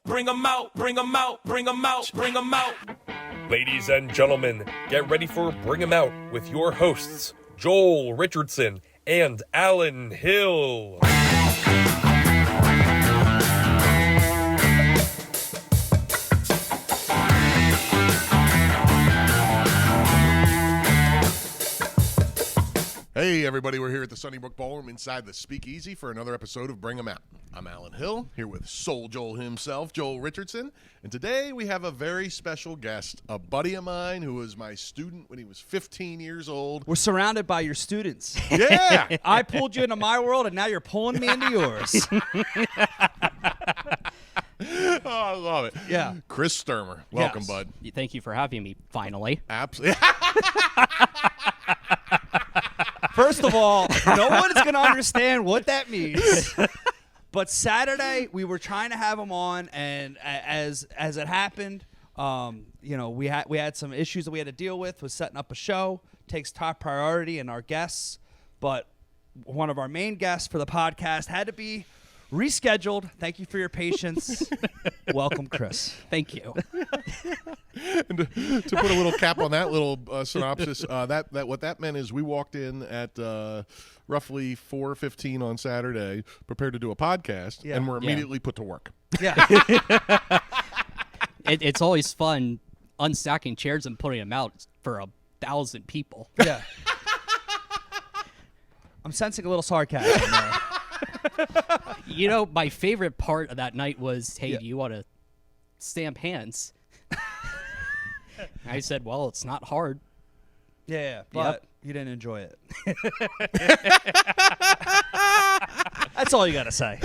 bring 'em out, bring 'em out, bring 'em out, bring 'em out. Ladies and gentlemen, get ready for Bring 'em Out with your hosts, Joel Richardson and Alan Hill. Hey everybody, we're here at the Sunnybrook Ballroom inside the Speakeasy for another episode of Bring 'em Out. I'm Alan Hill, here with Soul Joel himself, Joel Richardson, and today we have a very special guest, a buddy of mine who was my student when he was 15 years old. We're surrounded by your students. Yeah! I pulled you into my world, and now you're pulling me into yours. Oh, I love it. Yeah. Chris Stermer, welcome, Yes. bud. Thank you for having me, finally. Absolutely. First of all, no one's going to understand what that means. But Saturday, we were trying to have him on, and as it happened, we had some issues that we had to deal with setting up a show. Takes top priority in our guests, but one of our main guests for the podcast had to be rescheduled. Thank you for your patience. Welcome, Chris. Thank you. And to put a little cap on that little synopsis, that what that meant is we walked in at roughly 4:15 on Saturday, prepared to do a podcast, and we're immediately put to work. Yeah. It's always fun unstacking chairs and putting them out for 1,000 people. Yeah. I'm sensing a little sarcasm there. You know, my favorite part of that night was, hey, do you want to stamp hands? I said, well, it's not hard. Yeah, but you didn't enjoy it. That's all you got to say.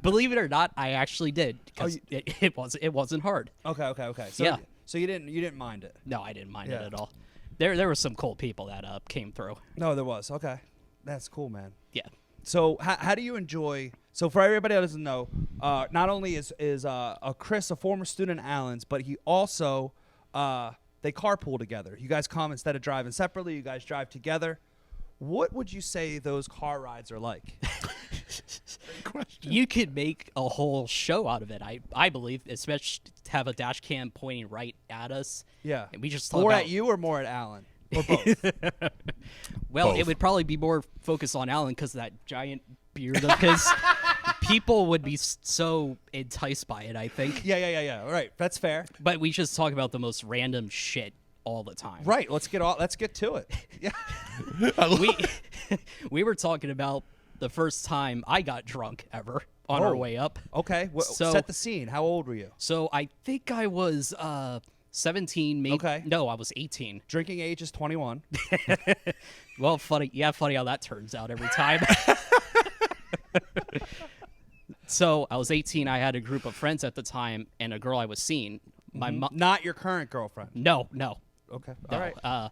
Believe it or not, I actually did, because it wasn't hard. Okay. Yeah. So you didn't mind it. No, I didn't mind Yeah. it at all. There were some cool people that came through. No, there was. Okay. That's cool, man. Yeah. So how do you enjoy? So for everybody that doesn't know, not only is Chris a former student at Allen's, but he also they carpool together. You guys come instead of driving separately. You guys drive together. What would you say those car rides are like? Great question. You could make a whole show out of it, I believe, especially to have a dash cam pointing right at us. Yeah. And we just talk More about, at you or more at Allen? Or both? well, Both. it would probably be more focused on Alan because of that giant beard of his. People would be so enticed by it, I think. Yeah. All right. That's fair. But we just talk about the most random shit all the time. Right. Let's get to it. Yeah. We were talking about the first time I got drunk ever on our way up. Okay. So- Set the scene. How old were you? So I think I was 17, maybe. Okay. No, I was 18. Drinking age is 21. Well, funny how that turns out every time. So I was 18. I had a group of friends at the time and a girl I was seeing. My mom. Not your current girlfriend. No. Okay. No. All right.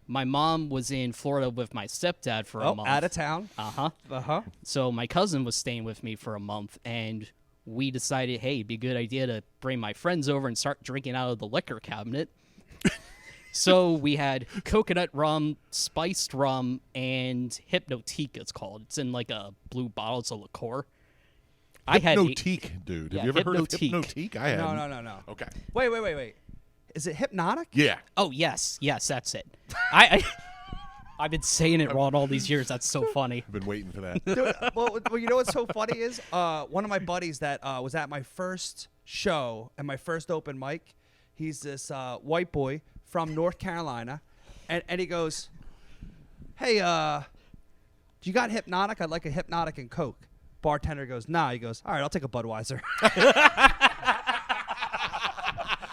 My mom was in Florida with my stepdad for a month. Out of town. Uh-huh. So my cousin was staying with me for a month, and we decided, hey, it'd be a good idea to bring my friends over and start drinking out of the liquor cabinet. So we had coconut rum, spiced rum, and Hypnotique, it's called. It's in like a blue bottle. It's a liqueur. Hypnotique, dude. Have Yeah, you ever heard of Hypnotique. Hypnotique? I haven't. No. Okay. Wait. Is it hypnotic? Yeah. Oh, yes, that's it. I've been saying it wrong all these years. That's so funny. I've been waiting for that. Dude, well, you know what's so funny is one of my buddies that was at my first show and my first open mic. He's this white boy from North Carolina, and he goes, "Hey, do you got Hypnotic? I'd like a Hypnotic and Coke." Bartender goes, "Nah." He goes, "All right, I'll take a Budweiser."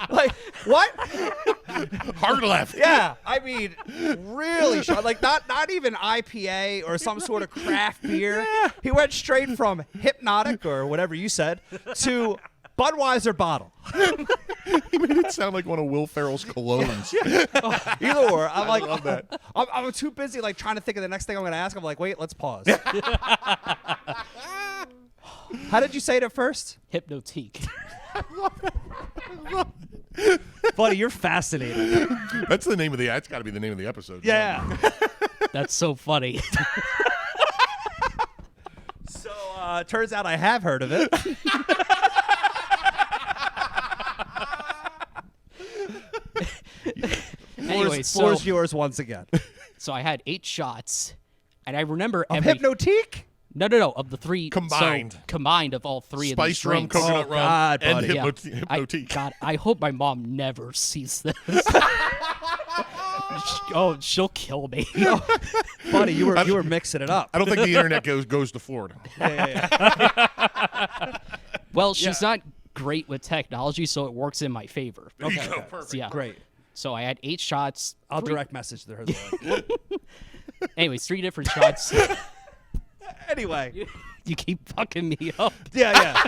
Like, what? Hard left. Yeah, I mean, really short. Like, not even IPA or some sort of craft beer. Yeah. He went straight from Hypnotic or whatever you said to Budweiser bottle. He made it sound like one of Will Ferrell's colognes. Either or. I'm like, love that. I'm too busy like trying to think of the next thing I'm going to ask. I'm like, wait, let's pause. How did you say it at first? Hypnotique. Buddy, you're fascinating. That's the name of the. That's got to be the name of the episode. Yeah. That's so funny. So turns out I have heard of it. Anyway, Floor's yours once again. so I had 8 shots, and I remember Of every Hypnotique? no of the 3 Combined. so combined of all 3 of these Spice rum, drinks. coconut Oh, rum, God, and buddy. Yeah. Hypnotique. God, I hope my mom never sees this. Oh, she'll kill me. Buddy, you were mixing it up. I don't think the internet goes to Florida. Well, she's not great with technology, so it works in my favor. There you go. Perfect. So, yeah. Great. So I had 8 shots. I'll 3 direct message to her. Though. Anyways, 3 different shots. Anyway. You keep fucking me up. Yeah.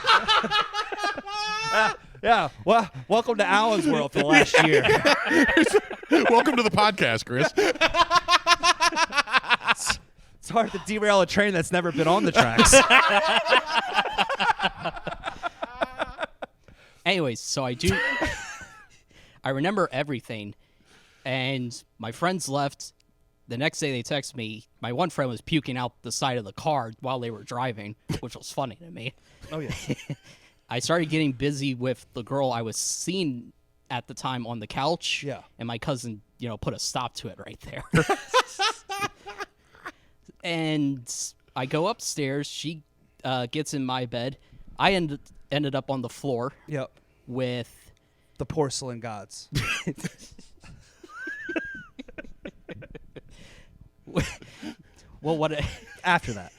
Yeah. Well, welcome to Alan's world for the last year. Welcome to the podcast, Chris. It's hard to derail a train that's never been on the tracks. Anyways, so I remember everything, and my friends left. The next day they text me. My one friend was puking out the side of the car while they were driving, which was funny to me. Oh, yeah. I started getting busy with the girl I was seeing at the time on the couch. Yeah. And my cousin, put a stop to it right there. And I go upstairs. She gets in my bed. I ended up on the floor Yep. with The porcelain gods. well, After that.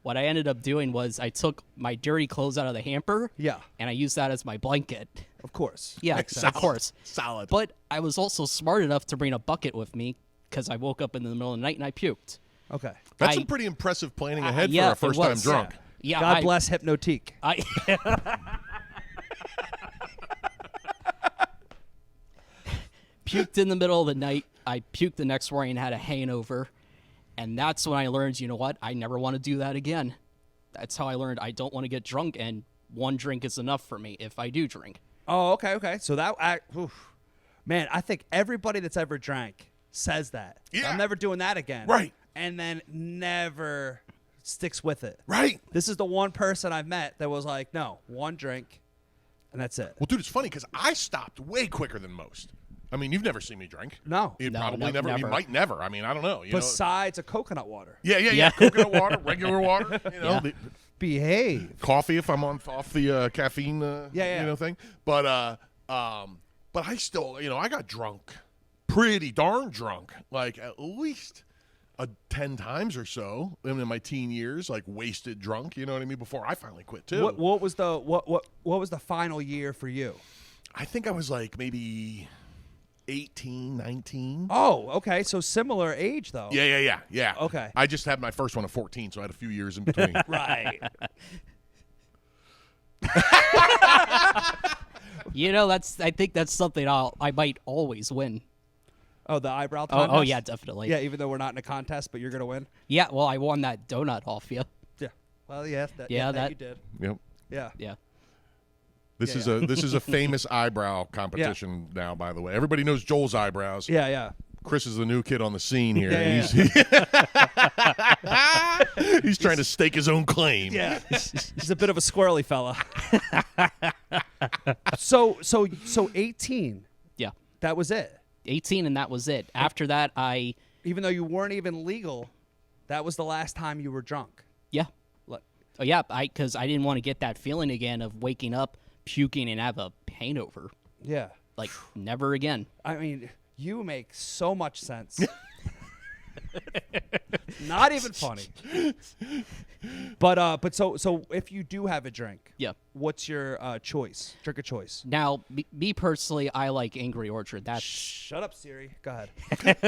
what I ended up doing was I took my dirty clothes out of the hamper. Yeah. And I used that as my blanket. Of course. Yeah, of course. Solid. But I was also smart enough to bring a bucket with me because I woke up in the middle of the night and I puked. Okay. That's I- some pretty impressive planning ahead yeah, for a it first time was. drunk. Yeah, God bless Hypnotique. I puked in the middle of the night. I puked the next morning and had a hangover. And that's when I learned, you know what? I never want to do that again. That's how I learned I don't want to get drunk, and one drink is enough for me if I do drink. Oh, okay. So man, I think everybody that's ever drank says that. Yeah. I'm never doing that again. Right. And then never sticks with it. Right. This is the one person I've met that was like, no, one drink, and that's it. Well, dude, it's funny because I stopped way quicker than most. I mean, you've never seen me drink. No. You No, probably never. You never. might never. I mean, I don't know. Besides a coconut water. Yeah. Coconut water, regular water. Yeah. Behave. Coffee if I'm off the caffeine. Yeah. Thing. But I still, I got drunk, pretty darn drunk, like at least 10 times or so in my teen years, like wasted drunk. You know what I mean? Before I finally quit too. What was the final year for you? I think I was like maybe 18, 19. Oh, okay. So similar age though. Yeah. Okay. I just had my first one at 14, so I had a few years in between. Right. I think that's something I might always win. Oh, the eyebrow contest? Oh yeah, definitely. Yeah, even though we're not in a contest, but you're going to win? Yeah, well, I won that donut off you. Yeah. Well, yeah. That you did. Yep. Yeah. Yeah. This Yeah, is a famous eyebrow competition now, by the way. Everybody knows Joel's eyebrows. Yeah. Chris is the new kid on the scene here. Yeah, He's trying to stake his own claim. Yeah. He's a bit of a squirrely fella. So 18, Yeah. that was it. 18 and that was it. After that, Even though you weren't even legal, that was the last time you were drunk. yeah. Oh yeah, because I didn't want to get that feeling again of waking up, puking, and have a hangover. Yeah. Like, never again. I mean, you make so much sense. Not even funny. But so if you do have a drink, Yeah. what's your choice? Drink of choice. Now, me personally, I like Angry Orchard. That's Shut up, Siri. Go ahead.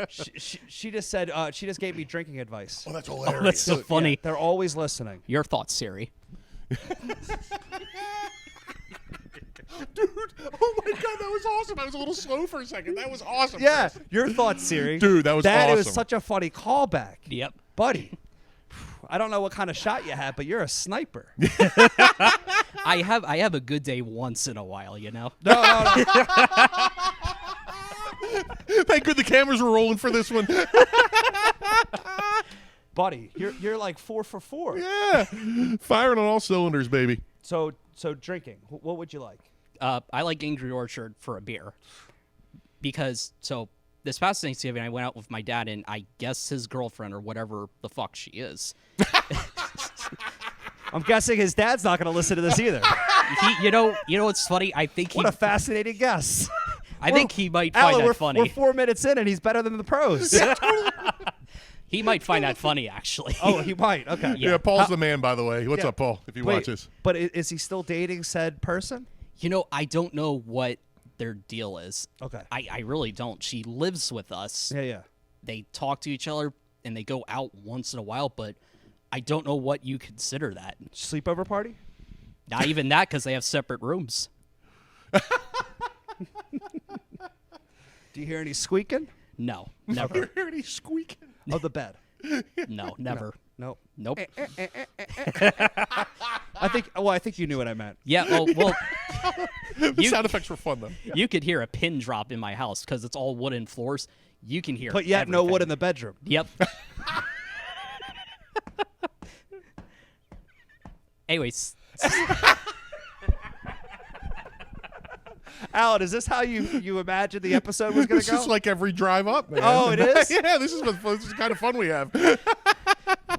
she just said she just gave me drinking advice. Oh, that's hilarious. that's so funny. Yeah, they're always listening. Your thoughts, Siri. Dude, oh my God, that was awesome. I was a little slow for a second. That was awesome. Yeah, Chris. your thoughts, Siri. Dude, that was That was awesome. such a funny callback. Yep. Buddy. I don't know what kind of shot you had, but you're a sniper. I have a good day once in a while, No. Thank God the cameras were rolling for this one. Buddy, you're like 4 for 4. Yeah. Firing on all cylinders, baby. So drinking, what would you like? I like Angry Orchard for a beer because this past Thanksgiving, I went out with my dad and I guess his girlfriend or whatever the fuck she is. I'm guessing his dad's not going to listen to this either. You know what's funny? I think What a fascinating guess. I think he might find Alan, that funny. We're 4 minutes in, and he's better than the pros. He might find that funny, actually. Oh, he might. Okay. Yeah, Paul's the man, by the way. What's Yeah. up, Paul? If he Wait, watches. But is he still dating said person? I don't know what their deal is. Okay. I really don't. She lives with us. Yeah. They talk to each other and they go out once in a while, but I don't know what you consider that. Sleepover party? Not even that, because they have separate rooms. Do you hear any squeaking No, never. Heard he squeaking. of the bed? No, never. Nope. Nope. I think you knew what I meant. Yeah. Oh well. The sound effects were fun, though. You could hear a pin drop in my house because it's all wooden floors. You can hear. But yet no wood in everything. the bedroom. Yep. Anyways, Alan, is this how you imagined the episode was going This to go? is like every drive up, man. Oh, it is? Yeah, this is the kind of fun we have.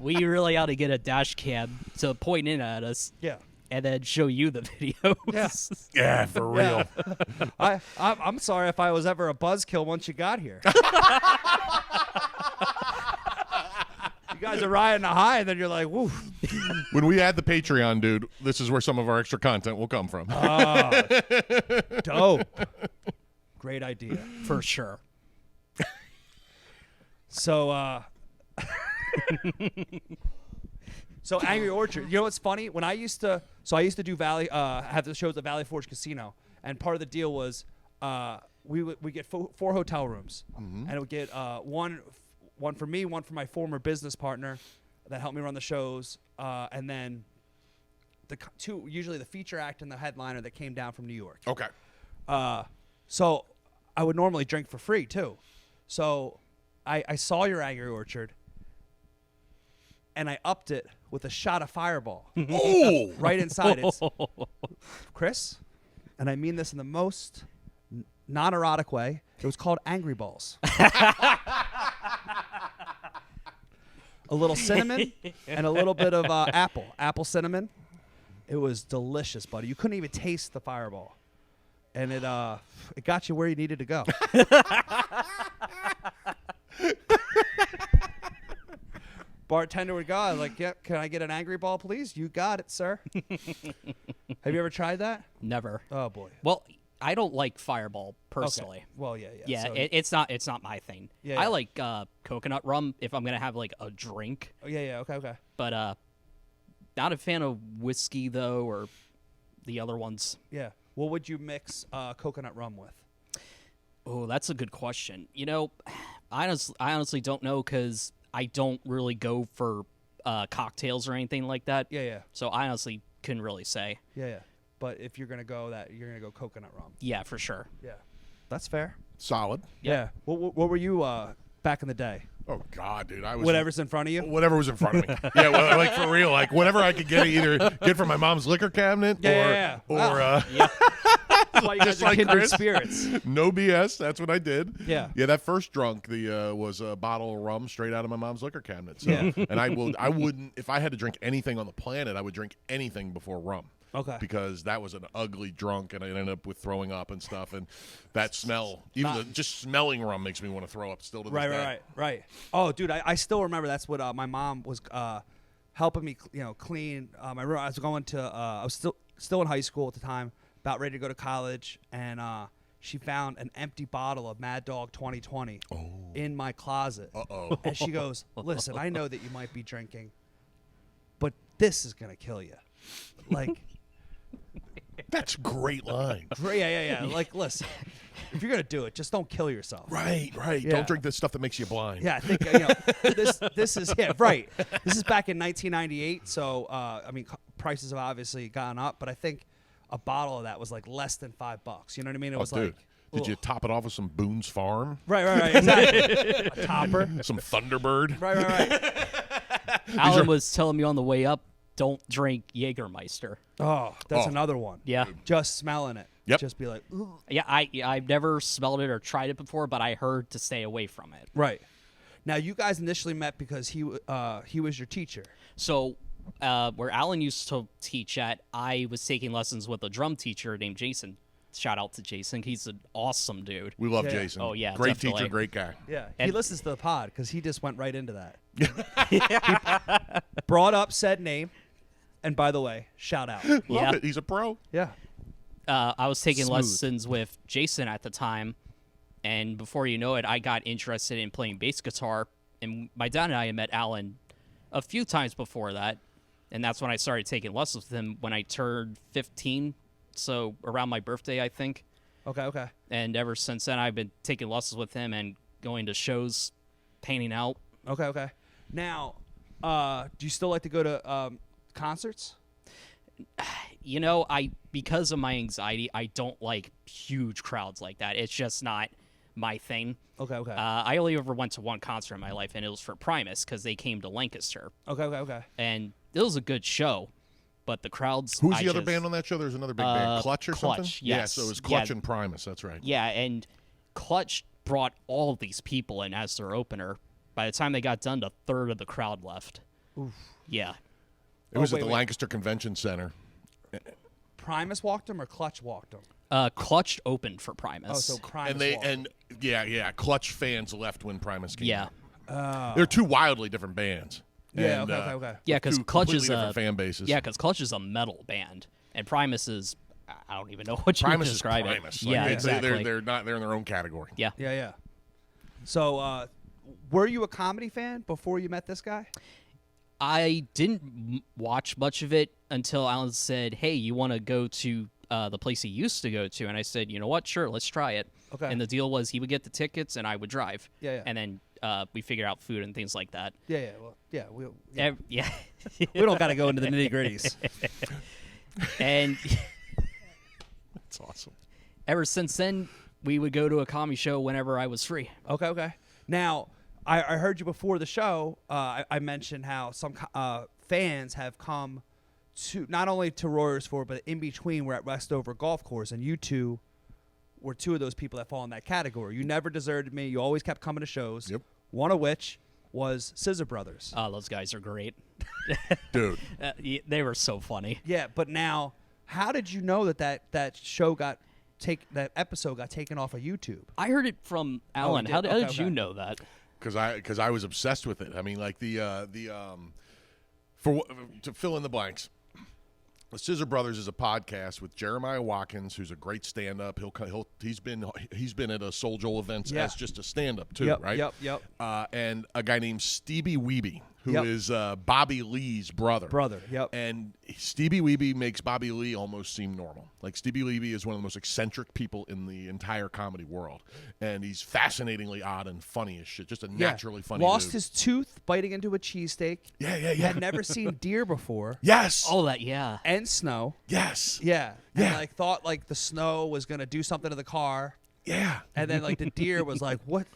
we really ought to get a dash cam to point in at us yeah. and then show you the videos. Yeah. Yeah, for real. I'm sorry if I was ever a buzzkill once you got here. You guys are riding a high, and then you're like, woo. When we add the Patreon, dude, this is where some of our extra content will come from. Dope. Great idea. For sure. So, so Angry Orchard. You know what's funny? When I used to do have the shows at Valley Forge Casino, and part of the deal was we get four hotel rooms, and it would get one for me, one for my former business partner that helped me run the shows, and then usually the feature act and the headliner that came down from New York. Okay. So I would normally drink for free too. So I saw your Angry Orchard, and I upped it with a shot of Fireball Oh! right inside. It's Chris, and I mean this in the most non-erotic way. It was called Angry Balls. A little cinnamon and a little bit of apple cinnamon. It was delicious, buddy. You couldn't even taste the Fireball, and it got you where you needed to go. Bartender would go, I was like, "Yep, can I get an Angry Ball, please?" "You got it, sir." Have you ever tried that? Never. Oh boy. Well, I don't like Fireball personally. Okay. Well, yeah. Yeah, So- it's not my thing. Yeah, I yeah. like coconut rum if I'm gonna have like a drink, oh, yeah. Okay. but not a fan of whiskey though, or the other ones. Yeah. What would you mix coconut rum with? Oh, that's a good question. I honestly don't know because I don't really go for cocktails or anything like that. Yeah. So I honestly couldn't really say. Yeah. But if you're gonna go you're gonna go coconut rum. Yeah, for sure. Yeah. That's fair. Solid. Yeah. What were you back in the day? Oh, God, dude. I was Whatever's in front of you. Whatever was in front of me. Yeah, well, like for real. Like whatever I could get, either get from my mom's liquor cabinet Yeah. or That's why you guys Just are like kindred Chris. spirits. no BS. That's what I did. Yeah. Yeah, that first drunk was a bottle of rum straight out of my mom's liquor cabinet. So, Yeah. and I wouldn't, if I had to drink anything on the planet, I would drink anything before rum. Okay. Because that was an ugly drunk, and I ended up with throwing up and stuff. And that smell, just smelling rum makes me want to throw up still to this day. Right. Oh, dude, I still remember that's what my mom was helping me, clean my room. I was going to, I was still in high school at the time, about ready to go to college, and she found an empty bottle of Mad Dog 2020 in my closet. Uh-oh. And she goes, "Listen, I know that you might be drinking, but this is gonna kill you." Like. That's a great line. Yeah. Like, listen, if you're gonna do it, just don't kill yourself. Right. Yeah. Don't drink this stuff that makes you blind. Yeah, I think this is right. This is back in 1998, so I mean prices have obviously gone up, but I think a bottle of that was like less than $5. You know what I mean? It was dude. like. Did you ugh. top it off with some Boone's Farm? Right, exactly. A topper. Some Thunderbird? Right. Alan was telling me on the way up, don't drink Jägermeister. Oh, that's another one. Yeah. Just smelling it. Yep. Just be like, "Ugh." Yeah, I've never smelled it or tried it before, but I heard to stay away from it. Right. Now, you guys initially met because he was your teacher. So, where Alan used to teach at, I was taking lessons with a drum teacher named Jason. Shout out to Jason. He's an awesome dude. We love Yeah. Jason. Oh, yeah, Great definitely. teacher, great guy. Yeah. He And- listens to the pod because he just went right into that. He brought up said name. And by the way, shout out. Love Yeah. it. He's a pro. Yeah. I was taking Smooth. lessons with Jason at the time, and before you know it, I got interested in playing bass guitar. And my dad and I had met Alan a few times before that, and that's when I started taking lessons with him when I turned 15, so around my birthday, I think. Okay. And ever since then, I've been taking lessons with him and going to shows, painting out. Okay. Now, do you still like to go to concerts? You know, because of my anxiety, I don't like huge crowds like that. It's just not my thing. Okay. I only ever went to one concert in my life, and it was for Primus because they came to Lancaster, Okay. and it was a good show. But the crowds. Who's I the other just- band on that show? There's another big band. Clutch or something? Clutch, Yeah, yes. so it was Clutch Yeah. and Primus. That's right. Yeah, and Clutch brought all these people in as their opener. By the time they got done, a third of the crowd left. Yeah. It was wait, at the wait. Lancaster Convention Center. Primus walked him or Clutch walked him? Clutch opened for Primus. Oh, so Primus And they walked him. Clutch fans left when Primus came. yeah. They're two wildly different bands. Yeah, And, okay. Yeah, because two Clutch completely is different a fan bases. Yeah, because Clutch is a metal band, and Primus is I don't even know what you Primus would describe is Primus. it. Like, Yeah, they- exactly. They're not. They're in their own category. Yeah. Yeah. So, were you a comedy fan before you met this guy? I didn't watch much of it until Alan said, "Hey, you want to go to the place he used to go to?" And I said, "You know what? Sure, let's try it." Okay. And the deal was he would get the tickets and I would drive. Yeah. And then we figured out food and things like that. Yeah. Well, yeah. Yeah. We don't got to go into the nitty gritties. And That's awesome. ever since then, we would go to a comedy show whenever I was free. Okay. Now, I heard you before the show. I mentioned how some fans have come to not only to Royersford, but in between we're at Westover Golf Course, and you two were two of those people that fall in that category. You never deserted me. You always kept coming to shows. Yep. One of which was Scissor Brothers. Those guys are great. Dude. They were so funny. Yeah, but now, how did you know that show that episode got taken off of YouTube? I heard it from Alan. did- How okay, did you okay. know that? Because I was obsessed with it. I mean, like to fill in the blanks. The Scissor Brothers is a podcast with Jeremiah Watkins, who's a great stand-up. He's been at a Soul Joel events Yeah. as just a stand-up too, Yep, right? yep. And a guy named Stevie Weeby, who Yep. is Bobby Lee's brother. Yep. And Stevie Weeby makes Bobby Lee almost seem normal. Like, Stevie Weeby is one of the most eccentric people in the entire comedy world, and he's fascinatingly odd and funny as shit. Just a naturally funny. Lost dude. his tooth biting into a cheesesteak. Yeah. Had never seen deer before. Yes. Oh, that yeah. And snow. Yes. Yeah. And Yeah. like thought like the snow was gonna do something to the car. Yeah. And then like the deer was like, what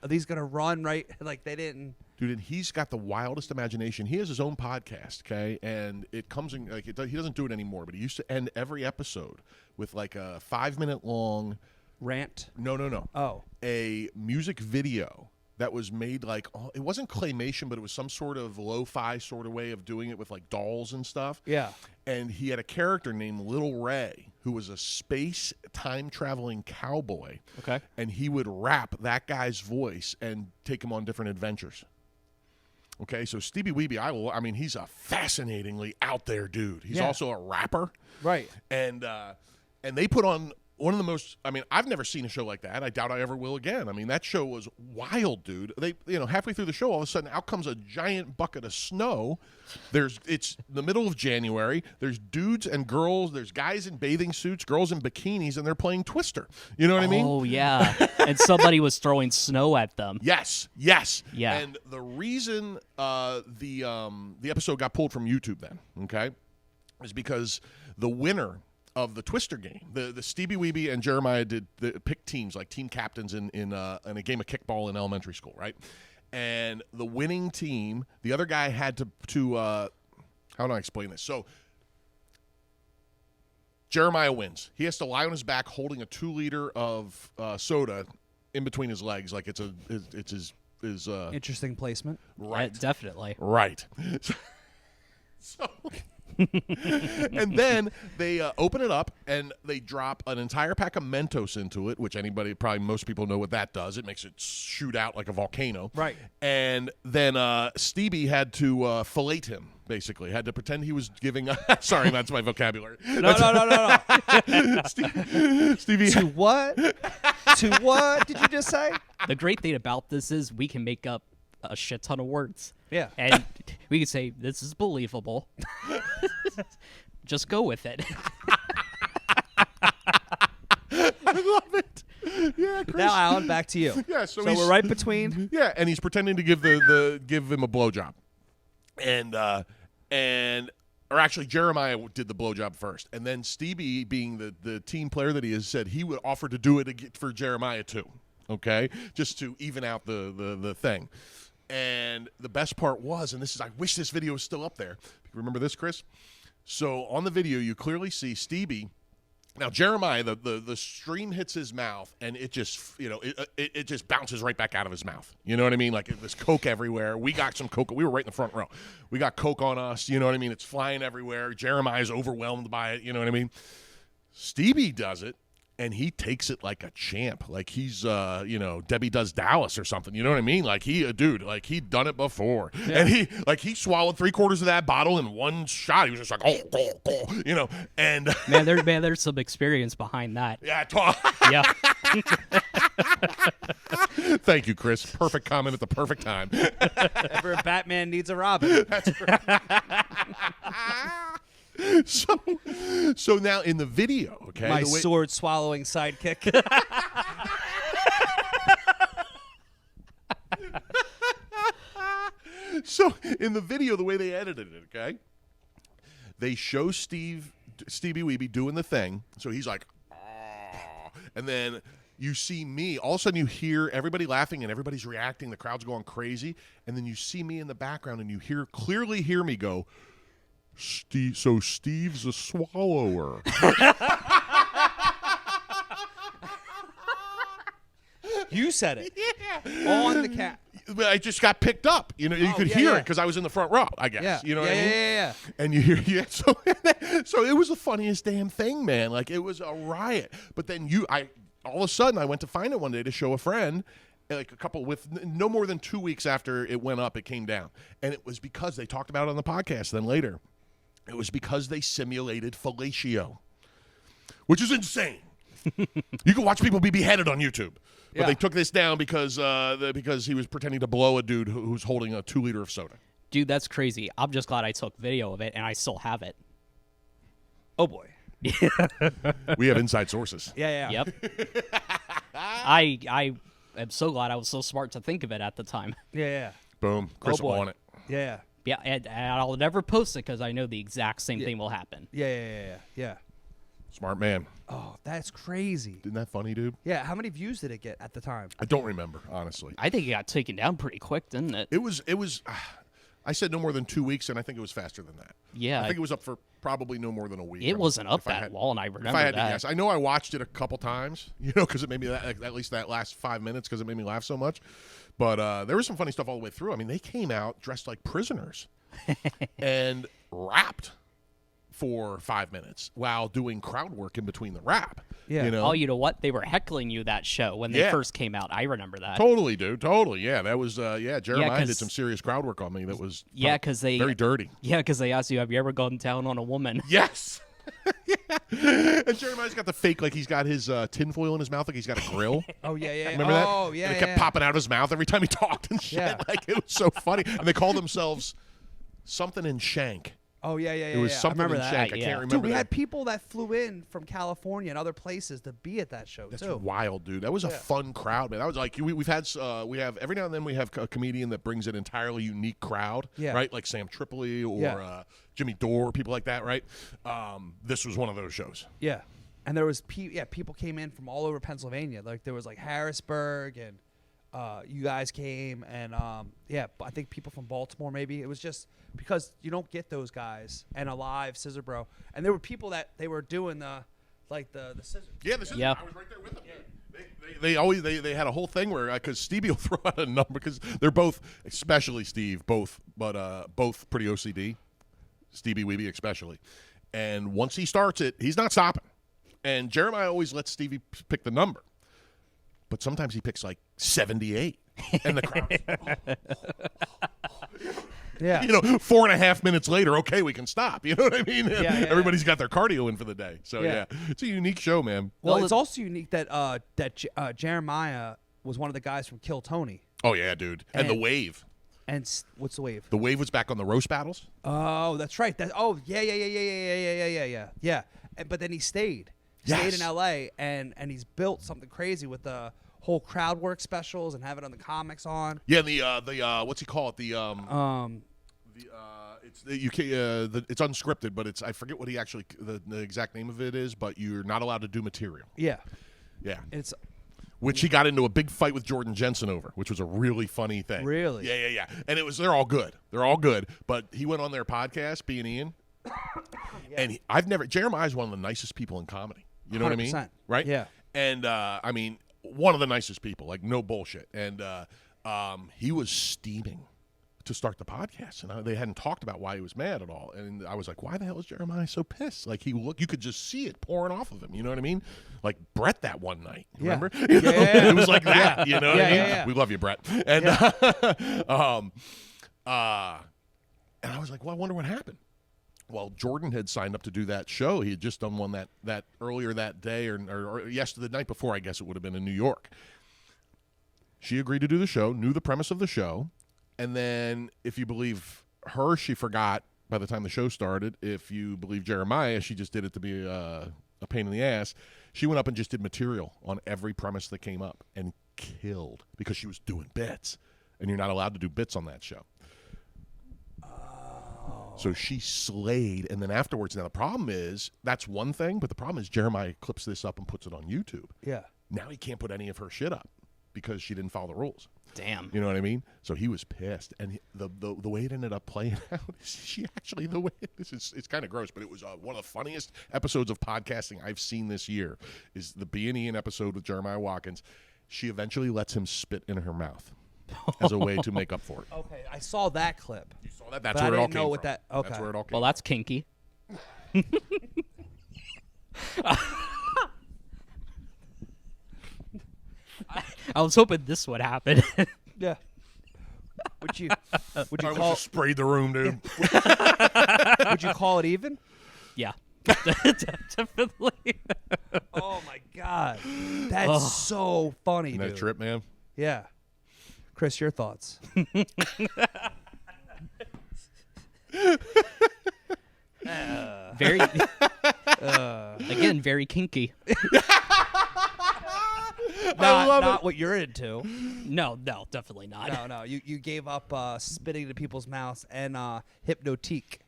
are these gonna run right? Like they didn't. Dude, and he's got the wildest imagination. He has his own podcast, okay? And it comes in, like, he doesn't do it anymore, but he used to end every episode with like a 5-minute long, Rant. no, Oh. a music video that was made like, it wasn't claymation, but it was some sort of lo-fi sort of way of doing it with like dolls and stuff. Yeah. And he had a character named Little Ray who was a space time-traveling cowboy. Okay. And he would rap that guy's voice and take him on different adventures. Okay, so Stevie Weeby, I mean, he's a fascinatingly out there dude. He's Yeah. also a rapper. Right. And they put on one of the most, I mean, I've never seen a show like that. I doubt I ever will again. I mean, that show was wild, dude. They, halfway through the show, all of a sudden, out comes a giant bucket of snow. It's the middle of January. There's dudes and girls. There's guys in bathing suits, girls in bikinis, and they're playing Twister. You know what I mean? Oh yeah. And somebody was throwing snow at them. Yes. Yeah. And the reason the episode got pulled from YouTube then, okay, is because the winner of the Twister game, the Stevie Weeby and Jeremiah pick teams, like team captains in a game of kickball in elementary school, right? And the winning team, the other guy had to how do I explain this? So Jeremiah wins. He has to lie on his back holding a 2-liter of soda in between his legs, like it's his Interesting placement. right. Definitely. Right. So, and then they open it up and they drop an entire pack of Mentos into it, which probably most people know what that does. It makes it shoot out like a volcano. Right. And then Stevie had to fillet him, basically. Had to pretend he was giving sorry, that's my vocabulary. No. Stevie. To what? To what did you just say? The great thing about this is we can make up a shit ton of words. Yeah. And we can say, this is believable. Just go with it. I love it. Yeah, Chris. Now, Alan, back to you. Yeah, so we're right between. Yeah, and he's pretending to give give him a blowjob, or actually Jeremiah did the blowjob first, and then Stevie, being the team player that he is, said he would offer to do it for Jeremiah too. Okay, just to even out the thing. And the best part was, and I wish this video was still up there. Remember this, Chris? So on the video, you clearly see Stevie. Now Jeremiah, the stream hits his mouth, and it just it just bounces right back out of his mouth. You know what I mean? Like there's Coke everywhere. We got some Coke. We were right in the front row. We got Coke on us. You know what I mean? It's flying everywhere. Jeremiah's overwhelmed by it. You know what I mean? Stevie does it. And he takes it like a champ, like he's, Debbie Does Dallas or something. You know what I mean? Like he'd done it before, and he swallowed 3/4 of that bottle in one shot. He was just like, and there's some experience behind that. Yeah, Yeah. Thank you, Chris. Perfect comment at the perfect time. Ever a Batman needs a Robin. That's right. So now in the video, okay, My sword swallowing sidekick. So in the video, the way they edited it, okay, they show Stevie Weeby doing the thing. So he's like, "Aw," and then you see me. All of a sudden, you hear everybody laughing and everybody's reacting. The crowd's going crazy, and then you see me in the background, and you clearly hear me go, so Steve's a swallower. You said it. Yeah. On the cat. But I just got picked up. You could hear it because I was in the front row, I guess. Yeah. You know what I mean? Yeah. And you hear, so it was the funniest damn thing, man. Like, it was a riot. But then all of a sudden, I went to find it one day to show a friend, like a couple with no more than 2 weeks after it went up, it came down. And it was because they talked about it on the podcast then later. It was because they simulated fellatio, which is insane. You can watch people be beheaded on YouTube. But they took this down because he was pretending to blow a dude who's holding a 2-liter of soda. Dude, that's crazy. I'm just glad I took video of it, and I still have it. Oh, boy. We have inside sources. Yeah. Yep. I am so glad I was so smart to think of it at the time. Yeah. Boom. Chris boy. on it. Yeah. Yeah, and I'll never post it because I know the exact same thing will happen. Yeah. Smart man. Oh, that's crazy. Isn't that funny, dude? Yeah, how many views did it get at the time? I don't remember, honestly. I think it got taken down pretty quick, didn't it? It was. I said no more than 2 weeks, and I think it was faster than that. Yeah. I think it was up for probably no more than a week. It wasn't up that long, I remember if I had that. to guess. I know I watched it a couple times, because it made me at least that last 5 minutes because it made me laugh so much. But there was some funny stuff all the way through. I mean, they came out dressed like prisoners and rapped for 5 minutes while doing crowd work in between the rap. Yeah. Oh, you know what? They were heckling you that show when they first came out. I remember that. Totally, dude. Totally. Yeah, that was, Jeremiah did some 'cause- serious crowd work on me that was because they very dirty. Yeah, because they asked you, have you ever gone down on a woman? Yes. Yeah. And Jeremiah's got the fake, like he's got his tinfoil in his mouth, like he's got a grill. Oh, yeah. Remember that? Oh, yeah, And it kept popping out of his mouth every time he talked and shit. Yeah. Like, it was so funny. And they called themselves something in Shank. Oh, yeah. It was something I remember in that. Shank. I yeah. can't remember Dude, we that. had people that flew in from California and other places to be at that show, That's too. wild, dude. That was a fun crowd, man. That was like we have every now and then we have a comedian that brings an entirely unique crowd, right? Like Sam Tripoli or Jimmy Dore, people like that, right? This was one of those shows. Yeah. And there was people came in from all over Pennsylvania. Like there was like Harrisburg and you guys came, and yeah, I think people from Baltimore maybe. It was just because you don't get those guys, and Alive, Scissor Bro, and there were people that they were doing the scissors. Yeah, the Yeah. I was right there with them. They always had a whole thing where because Stevie will throw out a number because they're both, especially Steve, both pretty OCD. Stevie Weeby especially, and once he starts it, he's not stopping. And Jeremiah always lets Stevie pick the number, but sometimes he picks like 78, and the crowd. Yeah. 4.5 minutes later, okay, we can stop. You know what I mean? Yeah. Everybody's got their cardio in for the day. So Yeah. it's a unique show, man. Well, Well, it's also unique that Jeremiah was one of the guys from Kill Tony. Oh yeah, dude. And the And- Wave. And what's the wave? The Wave was back on the roast battles. Oh, that's right. Yeah. But then he stayed. Stayed Yes. in L.A. and he's built something crazy with the whole crowd work specials and have it on the comics on. Yeah, and the what's he call it? It's unscripted, but I forget what he actually the exact name of it is, but you're not allowed to do material. Yeah. Yeah. It's Which he got into a big fight with Jordan Jensen over, which was a really funny thing. Really? Yeah. And they're all good. They're all good. But he went on their podcast, B and Ian, and Jeremiah's one of the nicest people in comedy. You know what I mean? 100%. Right? Yeah. And I mean, one of the nicest people, like no bullshit. And he was steaming to start the podcast, and they hadn't talked about why he was mad at all. And I was like, why the hell is Jeremiah so pissed? Like you could just see it pouring off of him. You know what I mean? Like Brett that one night. Yeah. Remember? Yeah. It was like that. You know what I mean? Yeah. We love you, Brett. And and I was like, well, I wonder what happened. Well, Jordan had signed up to do that show. He had just done one that earlier that day or yesterday, the night before, I guess it would have been in New York. She agreed to do the show, knew the premise of the show, and then if you believe her, she forgot by the time the show started. If you believe Jeremiah, she just did it to be a pain in the ass. She went up and just did material on every premise that came up and killed because she was doing bits, and you're not allowed to do bits on that show. So she slayed, and then afterwards, now the problem is, that's one thing, but the problem is Jeremiah clips this up and puts it on YouTube. Yeah. Now he can't put any of her shit up because she didn't follow the rules. Damn. You know what I mean? So he was pissed, and the way it ended up playing out is it's kind of gross, but it was one of the funniest episodes of podcasting I've seen this year is the B&Ian episode with Jeremiah Watkins. She eventually lets him spit in her mouth as a way to make up for it. Okay, I saw that clip. You saw that? That's But I where it all didn't came know from. what that- okay. That's where it all came Well, that's kinky. I was hoping this would happen. Yeah. Would you I almost just sprayed the room, dude. would you call it even? Yeah. Definitely. Oh my god, that's so funny, Isn't that a dude. trip, man? Yeah, Chris, your thoughts? Very again, very kinky. Not what you're into. No, definitely not. No, you gave up spitting into people's mouths and hypnotique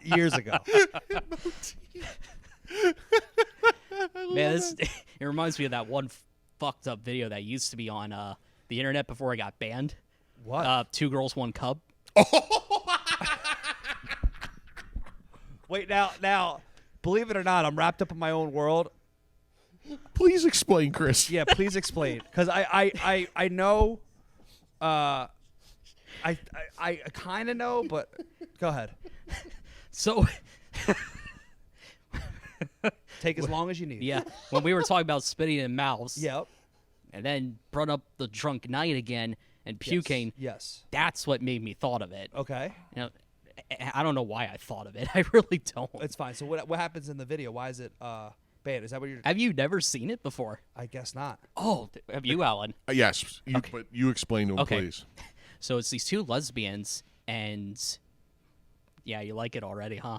years ago. Man, it reminds me of that one fucked up video that used to be on the internet before it got banned. What? 2 girls, 1 cub. Wait, now, believe it or not, I'm wrapped up in my own world. Please explain, Chris. Yeah, please explain, because I know, I kind of know, but go ahead. So Take as long as you need. yeah, when we were talking about spitting in mouths, Yep. and then brought up the drunk night again and puking. Yes. That's what made me thought of it. Okay. You know, I don't know why I thought of it. I really don't. It's fine. So what happens in the video? Why is it banned? Is that what you're? Have you never seen it before? I guess not. Oh, have you, Alan? Yes, but you explain to him, Okay. please. So it's these 2 lesbians, and yeah, you like it already, huh?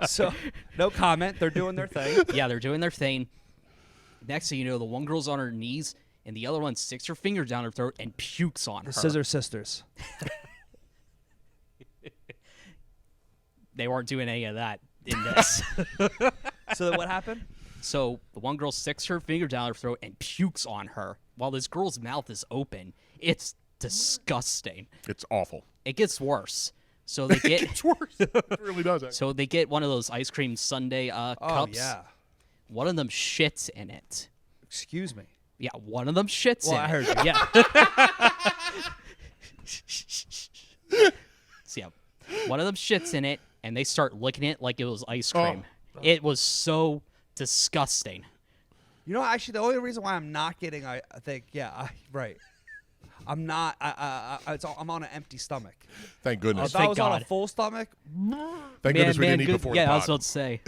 So no comment. They're doing their thing. Yeah, they're doing their thing. Next thing you know, the one girl's on her knees, and the other one sticks her finger down her throat and pukes on her. Scissor sisters. They weren't doing any of that in this. So then what happened? So the one girl sticks her finger down her throat and pukes on her while this girl's mouth is open. It's disgusting. It's awful. It gets worse. So they get It's worse. It really does. Actually. so they get one of those ice cream sundae Oh cups. yeah. One of them shits in it. Excuse me. Yeah, one of them shits Well, in I it. heard you. Yeah. So yeah, one of them shits in it, and they start licking it like it was ice cream. It was so disgusting. You know, actually, the only reason why I'm not getting, I think, right. I'm not. I'm on an empty stomach. Thank goodness. If I Thank was on God. a full stomach, Thank goodness we didn't eat good- before yeah, the I was pod. about to say.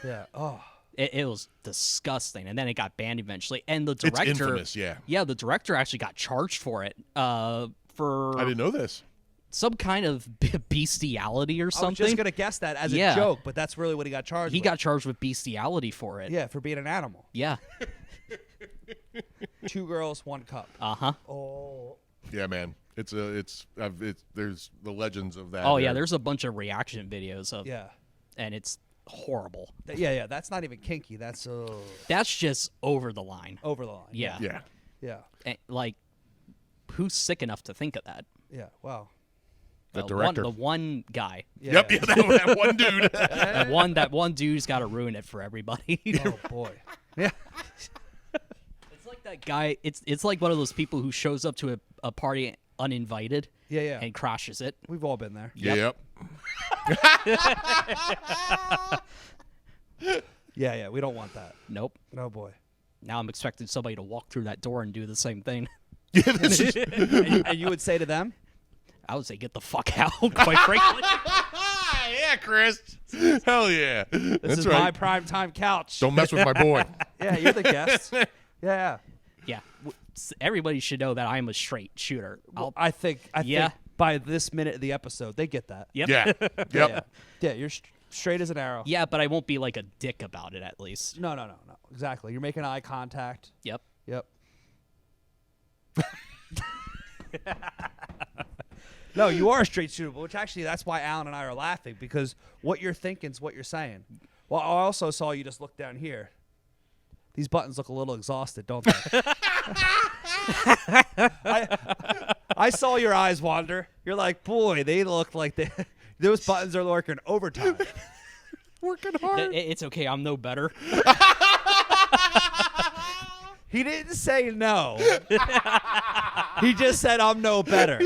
yeah. Oh, It was disgusting, and then it got banned eventually. And the It's director, infamous, yeah. the director actually got charged for it, for I didn't know this. some kind of bestiality or I was something. just gonna guess that as Yeah. a joke, but that's really what he got charged. He with. got charged with bestiality for it. for being an animal. Yeah. 2 girls, 1 cup. Uh-huh. Oh. Yeah, man. There's the legends of that. Oh yeah, They're- there's a bunch of reaction videos of, Yeah. and it's horrible. Yeah. That's not even kinky. That's That's just over the line. over the line. Yeah. Yeah. Yeah. And, like, who's sick enough to think of that? Yeah. Wow. The Uh, director. the one guy. Yeah. Yep. Yeah, that one dude. that one dude's got to ruin it for everybody. Oh boy. Yeah. It's like that guy. It's like one of those people who shows up to a party uninvited. Yeah. And crashes it. We've all been there. Yep. Yeah. We don't want that. Nope. Oh boy. Now I'm expecting somebody to walk through that door and do the same thing. Yeah, this is, And you would say to them, I would say, get the fuck out, quite frankly. yeah, Chris. Hell yeah. "This That's is right. my prime time couch." Don't mess with my boy. Yeah, you're the guest. Yeah. Yeah. Everybody should know that I'm a straight shooter. I think Yeah. by this minute of the episode, they get that. Yep. Yeah. Yep. Yeah, you're straight as an arrow. Yeah, but I won't be like a dick about it, at least. No. Exactly. You're making eye contact. Yep. Yep. No, you are a straight shooter, which actually that's why Alan and I are laughing, because what you're thinking is what you're saying. Well, I also saw you just look down here. These buttons look a little exhausted, don't they? I saw your eyes wander. You're like, boy, they look like those buttons are working overtime. Working hard. It's okay. I'm no better. He didn't say no. He just said, I'm no better.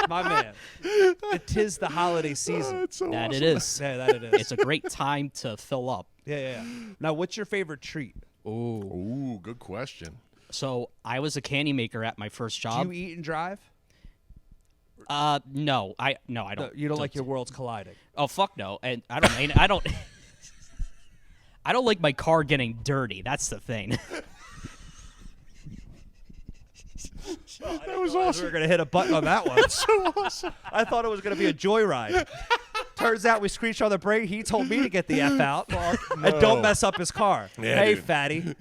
My man. It is the holiday season. That's so That awesome. it is. Yeah, that it is. It's a great time to fill up. Yeah. Now, what's your favorite treat? Ooh, good question. So I was a candy maker at my first Do job. you eat and drive? No, I No, don't. you don't like your worlds colliding. Oh fuck no, and I don't. I don't. I don't like my car getting dirty. That's the thing. That was We were awesome. going to hit a button on that one. So awesome. I thought it was going to be a joyride. Turns out we screeched on the brake. He told me to get the F out and don't mess up his car. Yeah, Hey, dude. fatty.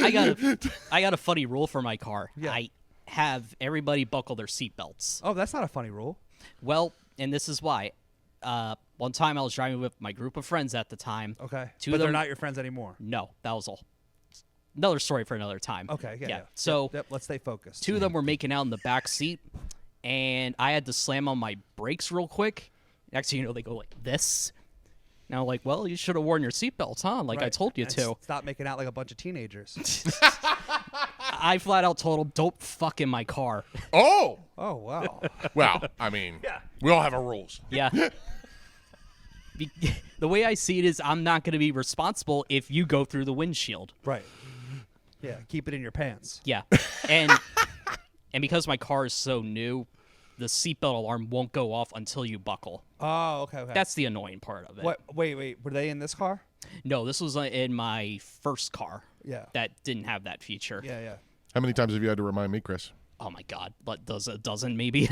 I got a funny rule for my car. Yeah. I have everybody buckle their seatbelts. Oh, that's not a funny rule. Well, and this is why. One time I was driving with my group of friends at the time. Okay. Two But of they're them- not your friends anymore. No, that was another story for another time. Okay, yeah. So Yep, let's stay focused. two of them were making out in the back seat, and I had to slam on my brakes real quick. Next thing you know, they go like this. Now, like, well, you should have worn your seatbelts, huh? Like I Right. told you And to. Stop making out like a bunch of teenagers. I flat out told them, don't fuck in my car. Oh, Oh, wow. well, I mean, we all have our rules. Yeah. The way I see it is I'm not going to be responsible if you go through the windshield. Right. Yeah, keep it in your pants. Yeah. And because my car is so new, the seatbelt alarm won't go off until you buckle. Oh, okay. That's the annoying part of it. What? Wait. Were they in this car? No, this was in my first car. Yeah. That didn't have that feature. Yeah. How many times have you had to remind me, Chris? Oh my God. But does a dozen maybe?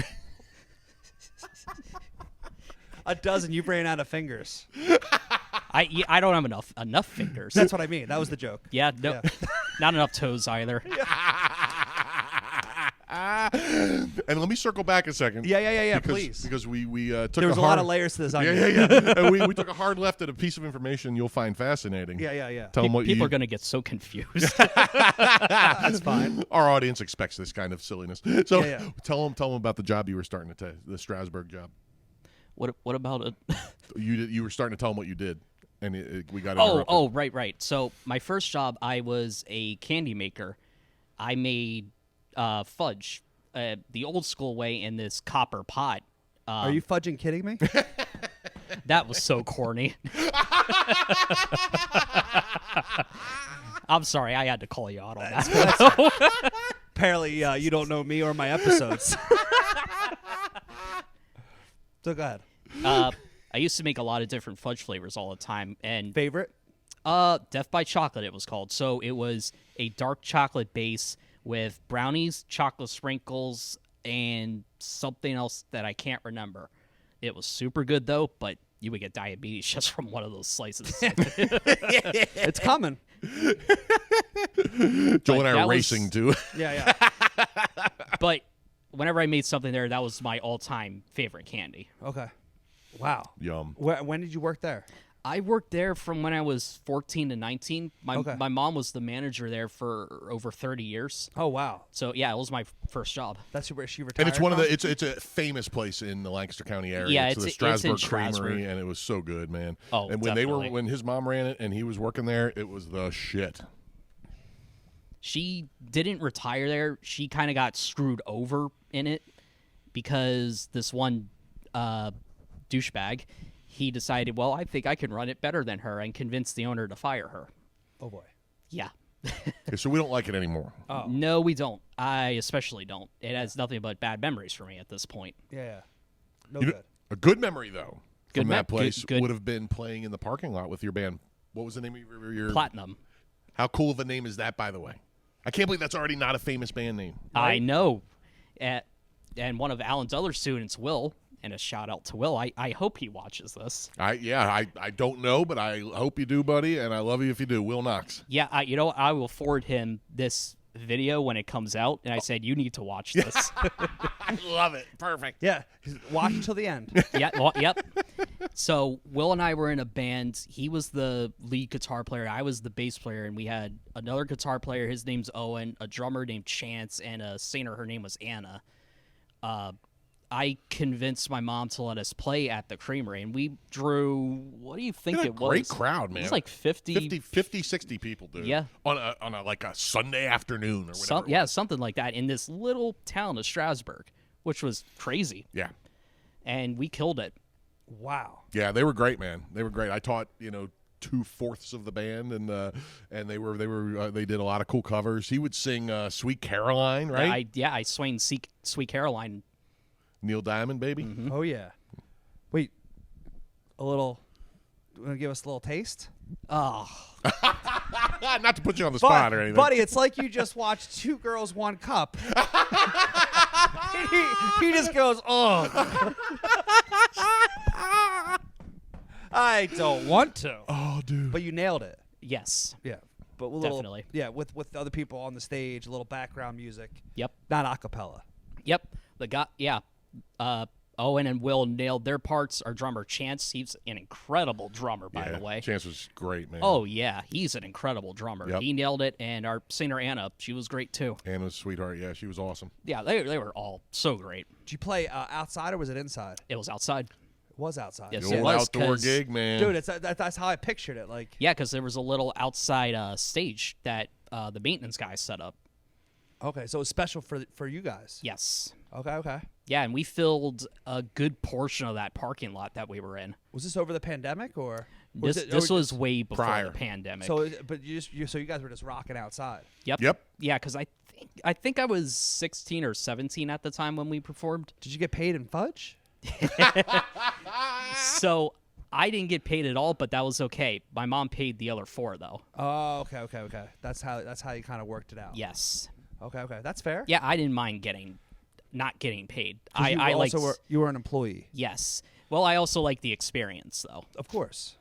A dozen. You ran out of fingers. I don't have enough fingers. That's what I mean. That was the joke. Yeah, no, Yeah. not enough toes either. And let me circle back a second. Yeah. Because, Please. Because we took There was a lot of layers to this onion. Yeah. And we took a hard left at a piece of information you'll find fascinating. Yeah. Tell them what People you. are going to get so confused. That's fine. Our audience expects this kind of silliness. So Yeah. tell them about the job you were starting to the Strasbourg job. What about it? You were starting to tell them what you did, and we got interrupted. Right. So my first job, I was a candy maker. I made fudge, the old school way in this copper pot. Are you fudging kidding me? That was so corny. I'm sorry, I had to call you out on that. Apparently, you don't know me or my episodes. So go ahead. I used to make a lot of different fudge flavors all the time, and Favorite? Death by Chocolate it was called. So it was a dark chocolate base with brownies, chocolate sprinkles, and something else that I can't remember. It was super good though, but you would get diabetes just from one of those slices. It's coming. Joel and I that are was- racing too. Yeah. But whenever I made something there, that was my all-time favorite candy. Okay. Wow. Yum. When did you work there? I worked there from when I was 14 to 19. Okay. My mom was the manager there for over 30 years. Oh wow. So yeah, it was my first job. That's where she retired. And it's one of from? the it's a famous place in the Lancaster County area. Yeah, it's it's the in Strasbourg Strasbourg. Creamery, and it was so good, man. Oh, and when definitely. when his mom ran it and he was working there, it was the shit. She didn't retire there. She kind of got screwed over in it because this one douchebag, he decided, well, I think I can run it better than her, and convinced the owner to fire her. Oh boy. Yeah. Okay, so we don't like it anymore. Oh. No, we don't. I especially don't. It has nothing but bad memories for me at this point. Yeah. No You know, good. a good memory though Good from that place good- would have been playing in the parking lot with your band. What was the name of your Platinum. How cool of a name is that, by the way? I can't believe that's already not a famous band name. I know. And one of Alan's other students, Will, and a shout out to Will. I hope he watches this. I don't know, but I hope you do, buddy, and I love you if you do. Will Knox. Yeah, I will forward him this video when it comes out, and I said, you need to watch this. I love it. Perfect. Yeah. Watch until the end. Yep. So Will and I were in a band. He was the lead guitar player. I was the bass player, and we had another guitar player. His name's Owen, a drummer named Chance, and a singer. Her name was Anna. I convinced my mom to let us play at the Creamery, and we drew, what do you think it was? Great crowd, man. It was like 50 60 people, dude. Yeah. On a like a Sunday afternoon or whatever. it was. something like that in this little town of Strasbourg, which was crazy. Yeah. And we killed it. Wow. Yeah, they were great, man. They were great. I taught, 2/4 of the band, and they did a lot of cool covers. He would sing "Sweet Caroline," right? I swing Sweet Caroline. Neil Diamond, baby. Mm-hmm. Oh yeah. Wait. A little. You want to give us a little taste? Oh, Not to put you on the spot or anything. Buddy, it's like you just watched Two Girls, One Cup. he just goes, oh. I don't want to. Oh, dude. But you nailed it. yes. Yeah. But with a little, Definitely. Yeah, with other people on the stage, a little background music. Yep. Not a cappella. Yep. Owen and Will nailed their parts. Our drummer, Chance, he's an incredible drummer, by the way. Chance was great, man. Oh, yeah. He's an incredible drummer. Yep. He nailed it. And our singer, Anna, she was great, too. Anna's sweetheart. Yeah, she was awesome. Yeah, they were all so great. Did you play outside or was it inside? It was outside. It was outside. Yes, The it old was, outdoor 'cause- gig, man. Dude, that's how I pictured it. Like, Yeah, because there was a little outside stage that the maintenance guys set up. okay, so it was special for you guys. Yes. Okay. Yeah, and we filled a good portion of that parking lot that we were in. Was this over the pandemic or? This was way before prior. the pandemic. So, but so you guys were just rocking outside. Yep. Yep. Yeah, because I think I was 16 or 17 at the time when we performed. Did you get paid in fudge? So I didn't get paid at all, but that was okay. My mom paid the other 4 though. Oh, okay. That's how you kind of worked it out. Yes. Okay. That's fair. Yeah, I didn't mind not getting paid. 'Cause you I also liked. you were an employee. Yes. Well, I also like the experience though. Of course.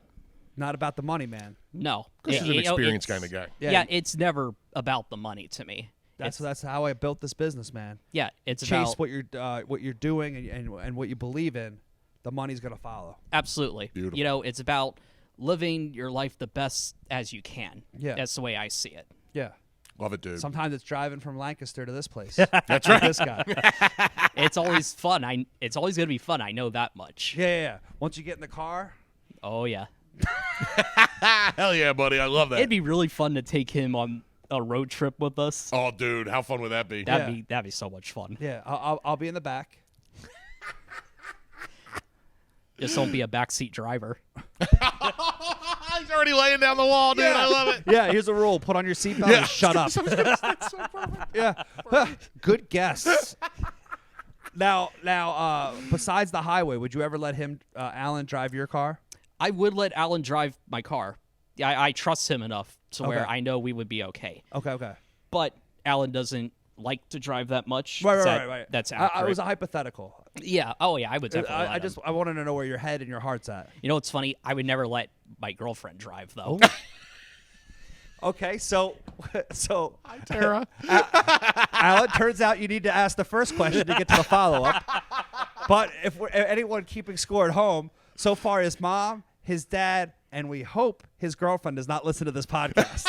Not about the money, man. No. He's an You know, experienced it's- kind of guy. Yeah. Yeah, it's never about the money to me. That's how I built this business, man. Yeah, it's Chase about what you're doing and what you believe in. The money's gonna follow. absolutely. Beautiful. You know, it's about living your life the best as you can. Yeah. That's the way I see it. Yeah. Love it, dude. Sometimes it's driving from Lancaster to this place. That's right. This guy. It's always fun. It's always gonna be fun. I know that much. Yeah. Once you get in the car, Oh yeah. Hell yeah, buddy. I love that. It'd be really fun to take him on a road trip with us. Oh, dude, how fun would that be? That'd be so much fun. yeah, I'll be in the back. Just don't be a backseat driver. He's already laying down the wall, dude. I love it. Yeah, here's a rule: put on your seatbelt and shut up. That's so perfect. Yeah, good guess. Now, besides the highway, would you ever let him, Alan, drive your car? I would let Alan drive my car. Yeah, I trust him enough to where Okay. I know we would be okay. Okay. But Alan doesn't like to drive that much. Right. That's I accurate. was a hypothetical. Yeah. Oh, yeah. I would definitely. let him. I wanted to know where your head and your heart's at. You know what's funny? I would never let my girlfriend drive though. Okay, so Tara. Alan, turns out you need to ask the first question to get to the follow-up. But if anyone keeping score at home, so far his mom, his dad, and we hope his girlfriend does not listen to this podcast.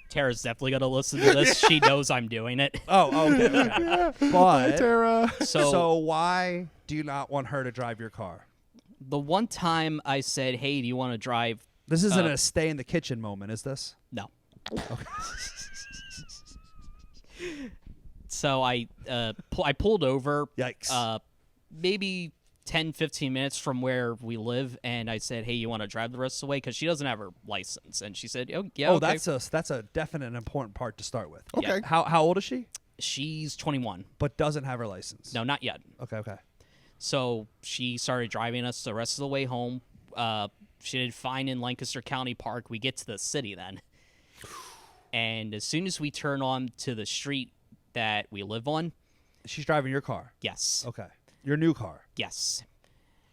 Tara's definitely gonna listen to this. She knows I'm doing it. Okay. But Tara. so why do you not want her to drive your car? The one time I said, "Hey, do you want to drive?" This isn't a stay in the kitchen moment, is this? No. So I pulled over. Yikes. Maybe 10, 15 minutes from where we live, and I said, "Hey, you want to drive the rest of the way?" Because she doesn't have her license, and she said, "Oh, yeah." Oh, okay. that's a definite and important part to start with. Okay. How old is she? She's 21. But doesn't have her license. No, not yet. Okay. So she started driving us the rest of the way home. She did fine in Lancaster County Park. We get to the city then. And as soon as we turn on to the street that we live on, She's driving your car. yes. Okay. Your new car. Yes.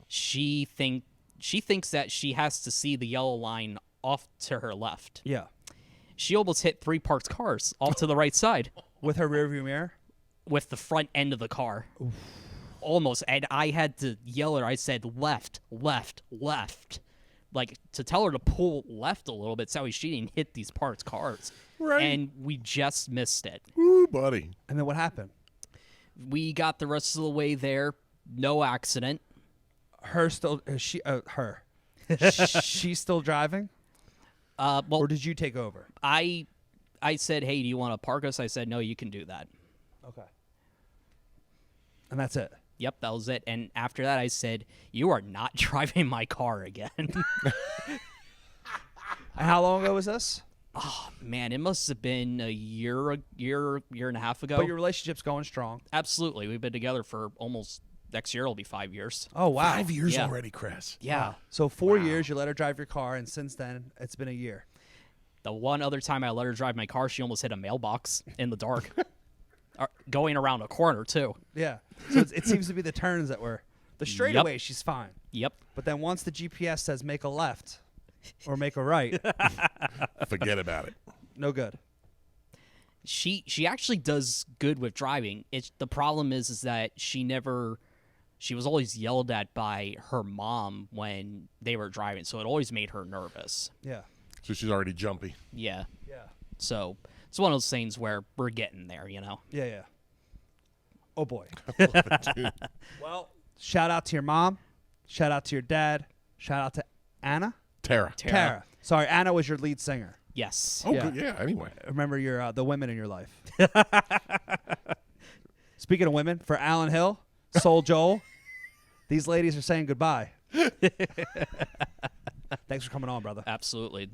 She thinks that she has to see the yellow line off to her left. Yeah. She almost hit 3 parked cars off to the right side With her rearview mirror. with the front end of the car. Almost. And I had to yell at her. I said, left, left, left. Like, to tell her to pull left a little bit so she didn't hit these parked cars. Right. And we just missed it. Ooh, buddy. And then what happened? We got the rest of the way there. No accident. Her still her. She's still driving? Well, Or did you take over? I said, "Hey, do you want to park us?" I said, "No, you can do that." Okay. And that's it. Yep, that was it. And after that, I said, "You are not driving my car again." And how long ago was this? Man, it must have been a year and a half ago. But your relationship's going strong. Absolutely, we've been together for almost next year. It'll be 5 years. Oh, wow. 5 years Yeah. already, Chris. Yeah. So 4 years you let her drive your car, and since then it's been a year. The one other time I let her drive my car, she almost hit a mailbox in the dark, going around a corner too. Yeah. So it seems to be the turns that were the straightaway. She's fine. Yep. But then once the GPS says make a left or make a right, Forget about it. no good. She actually does good with driving. The problem is that she was always yelled at by her mom when they were driving, so it always made her nervous. Yeah. So she's already jumpy. Yeah. Yeah. So it's one of those things where we're getting there, you know. Yeah. Oh boy. Dude. Well, shout out to your mom. Shout out to your dad. Shout out to Anna. Tara. Tara. Sorry, Anna was your lead singer. Yes. Oh, Yeah. good. Yeah, anyway. Remember your the women in your life. Speaking of women, for Alan Hill, Soul Joel, these ladies are saying goodbye. Thanks for coming on, brother. Absolutely.